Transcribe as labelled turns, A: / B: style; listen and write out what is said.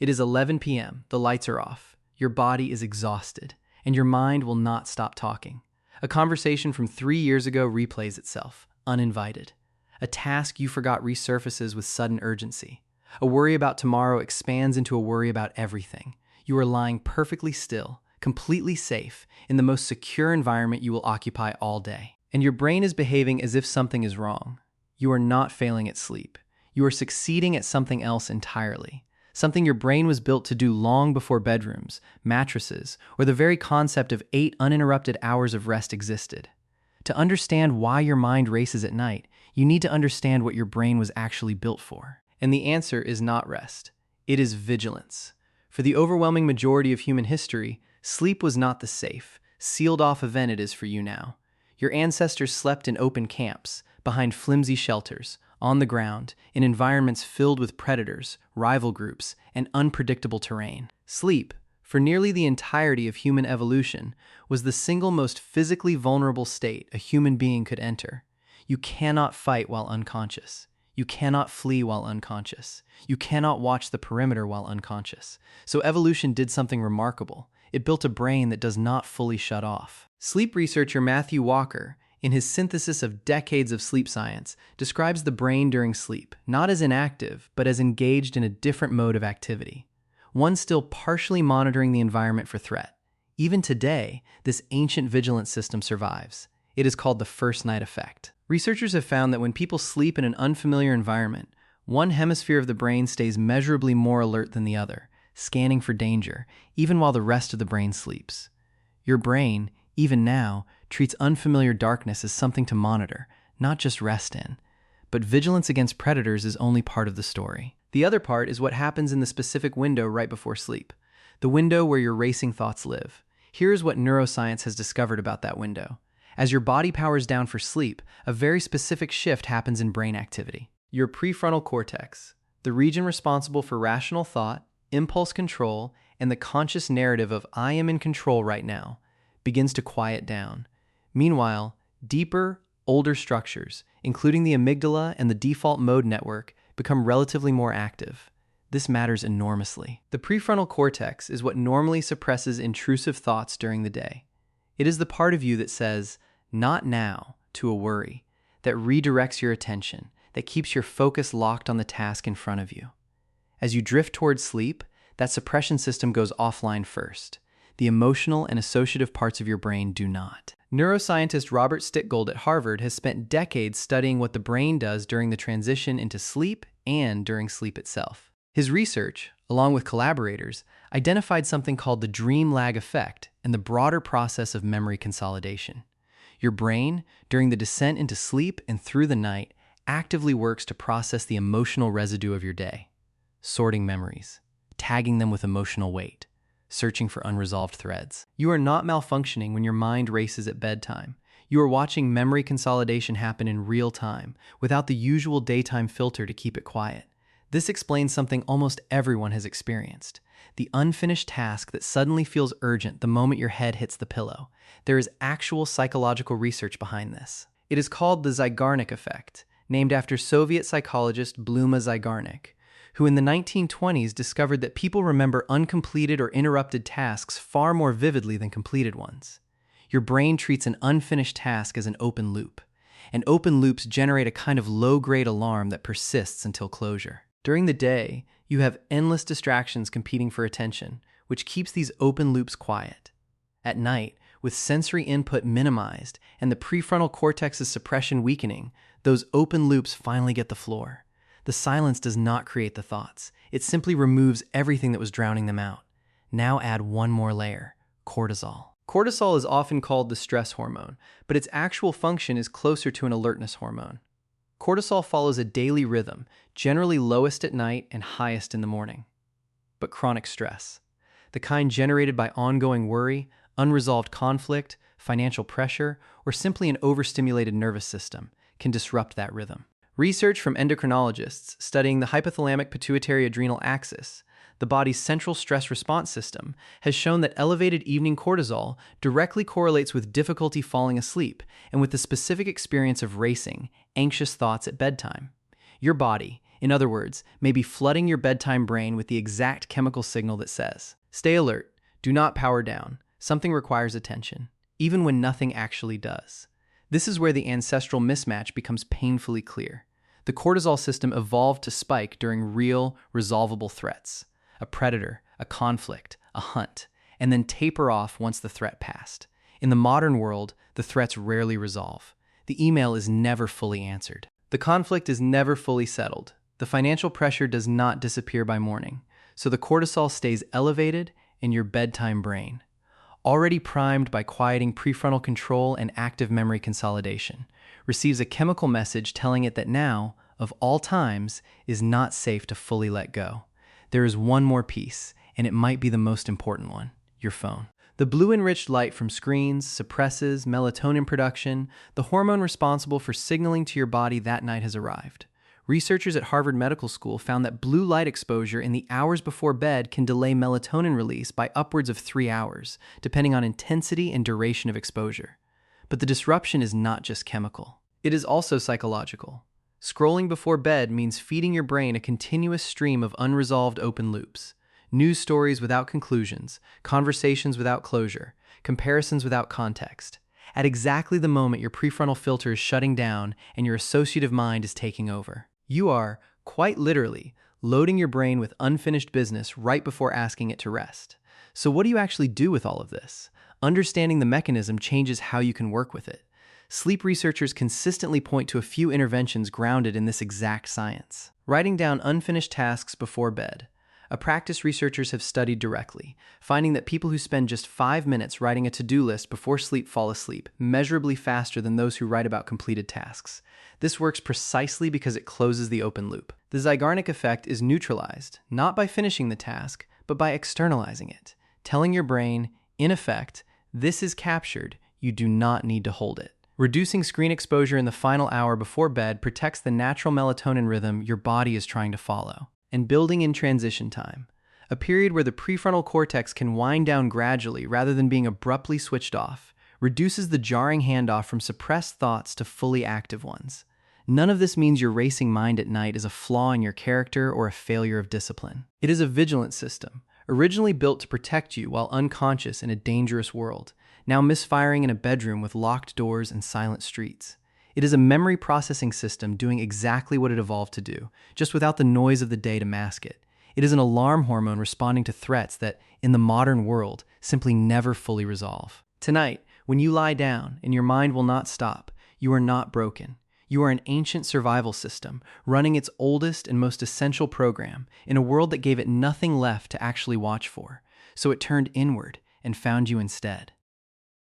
A: It is 11 p.m., the lights are off, your body is exhausted, and your mind will not stop talking. A conversation from 3 years ago replays itself, uninvited. A task you forgot resurfaces with sudden urgency. A worry about tomorrow expands into a worry about everything. You are lying perfectly still, completely safe, in the most secure environment you will occupy all day. And your brain is behaving as if something is wrong. You are not failing at sleep. You are succeeding at something else entirely. Something your brain was built to do long before bedrooms, mattresses, or the very concept of 8 uninterrupted hours of rest existed. To understand why your mind races at night, you need to understand what your brain was actually built for. And the answer is not rest. It is vigilance. For the overwhelming majority of human history, sleep was not the safe, sealed-off event it is for you now. Your ancestors slept in open camps, behind flimsy shelters, on the ground, in environments filled with predators, rival groups, and unpredictable terrain. Sleep, for nearly the entirety of human evolution, was the single most physically vulnerable state a human being could enter. You cannot fight while unconscious. You cannot flee while unconscious. You cannot watch the perimeter while unconscious. So evolution did something remarkable. It built a brain that does not fully shut off. Sleep researcher Matthew Walker, in his synthesis of decades of sleep science, describes the brain during sleep, not as inactive, but as engaged in a different mode of activity. One still partially monitoring the environment for threat. Even today, this ancient vigilance system survives. It is called the first night effect. Researchers have found that when people sleep in an unfamiliar environment, one hemisphere of the brain stays measurably more alert than the other, scanning for danger, even while the rest of the brain sleeps. Your brain, even now, treats unfamiliar darkness as something to monitor, not just rest in. But vigilance against predators is only part of the story. The other part is what happens in the specific window right before sleep, the window where your racing thoughts live. Here's what neuroscience has discovered about that window. As your body powers down for sleep, a very specific shift happens in brain activity. Your prefrontal cortex, the region responsible for rational thought, impulse control, and the conscious narrative of "I am in control right now," begins to quiet down. Meanwhile, deeper, older structures, including the amygdala and the default mode network, become relatively more active. This matters enormously. The prefrontal cortex is what normally suppresses intrusive thoughts during the day. It is the part of you that says, "Not now," to a worry, that redirects your attention, that keeps your focus locked on the task in front of you. As you drift towards sleep, that suppression system goes offline first. The emotional and associative parts of your brain do not. Neuroscientist Robert Stickgold at Harvard has spent decades studying what the brain does during the transition into sleep and during sleep itself. His research, along with collaborators, identified something called the dream lag effect and the broader process of memory consolidation. Your brain, during the descent into sleep and through the night, actively works to process the emotional residue of your day, sorting memories, tagging them with emotional weight, searching for unresolved threads. You are not malfunctioning when your mind races at bedtime. You are watching memory consolidation happen in real time, without the usual daytime filter to keep it quiet. This explains something almost everyone has experienced: the unfinished task that suddenly feels urgent the moment your head hits the pillow. There is actual psychological research behind this. It is called the Zeigarnik effect, named after Soviet psychologist Bluma Zeigarnik, who in the 1920s discovered that people remember uncompleted or interrupted tasks far more vividly than completed ones. Your brain treats an unfinished task as an open loop, and open loops generate a kind of low-grade alarm that persists until closure. During the day, you have endless distractions competing for attention, which keeps these open loops quiet. At night, with sensory input minimized and the prefrontal cortex's suppression weakening, those open loops finally get the floor. The silence does not create the thoughts. It simply removes everything that was drowning them out. Now add one more layer: cortisol. Cortisol is often called the stress hormone, but its actual function is closer to an alertness hormone. Cortisol follows a daily rhythm, generally lowest at night and highest in the morning. But chronic stress, the kind generated by ongoing worry, unresolved conflict, financial pressure, or simply an overstimulated nervous system, can disrupt that rhythm. Research from endocrinologists studying the hypothalamic pituitary adrenal axis, the body's central stress response system, has shown that elevated evening cortisol directly correlates with difficulty falling asleep and with the specific experience of racing, anxious thoughts at bedtime. Your body, In other words, maybe flooding your bedtime brain with the exact chemical signal that says, "Stay alert, do not power down, something requires attention," even when nothing actually does. This is where the ancestral mismatch becomes painfully clear. The cortisol system evolved to spike during real, resolvable threats, a predator, a conflict, a hunt, and then taper off once the threat passed. In the modern world, the threats rarely resolve. The email is never fully answered. The conflict is never fully settled. The financial pressure does not disappear by morning, so the cortisol stays elevated in your bedtime brain, already primed by quieting prefrontal control and active memory consolidation, receives a chemical message telling it that now, of all times, is not safe to fully let go. There is one more piece, and it might be the most important one: your phone. The blue-enriched light from screens suppresses melatonin production, the hormone responsible for signaling to your body that night has arrived. Researchers at Harvard Medical School found that blue light exposure in the hours before bed can delay melatonin release by upwards of 3 hours, depending on intensity and duration of exposure. But the disruption is not just chemical. It is also psychological. Scrolling before bed means feeding your brain a continuous stream of unresolved open loops. News stories without conclusions, conversations without closure, comparisons without context. At exactly the moment your prefrontal filter is shutting down and your associative mind is taking over. You are, quite literally, loading your brain with unfinished business right before asking it to rest. So what do you actually do with all of this? Understanding the mechanism changes how you can work with it. Sleep researchers consistently point to a few interventions grounded in this exact science. Writing down unfinished tasks before bed. A practice researchers have studied directly, finding that people who spend just 5 minutes writing a to-do list before sleep fall asleep measurably faster than those who write about completed tasks. This works precisely because it closes the open loop. The Zeigarnik effect is neutralized, not by finishing the task, but by externalizing it, telling your brain, in effect, this is captured, you do not need to hold it. Reducing screen exposure in the final hour before bed protects the natural melatonin rhythm your body is trying to follow. And building in transition time, a period where the prefrontal cortex can wind down gradually rather than being abruptly switched off, reduces the jarring handoff from suppressed thoughts to fully active ones. None of this means your racing mind at night is a flaw in your character or a failure of discipline. It is a vigilance system, originally built to protect you while unconscious in a dangerous world, now misfiring in a bedroom with locked doors and silent streets. It is a memory processing system doing exactly what it evolved to do, just without the noise of the day to mask it. It is an alarm hormone responding to threats that, in the modern world, simply never fully resolve. Tonight, when you lie down and your mind will not stop, you are not broken. You are an ancient survival system, running its oldest and most essential program in a world that gave it nothing left to actually watch for. So it turned inward and found you instead.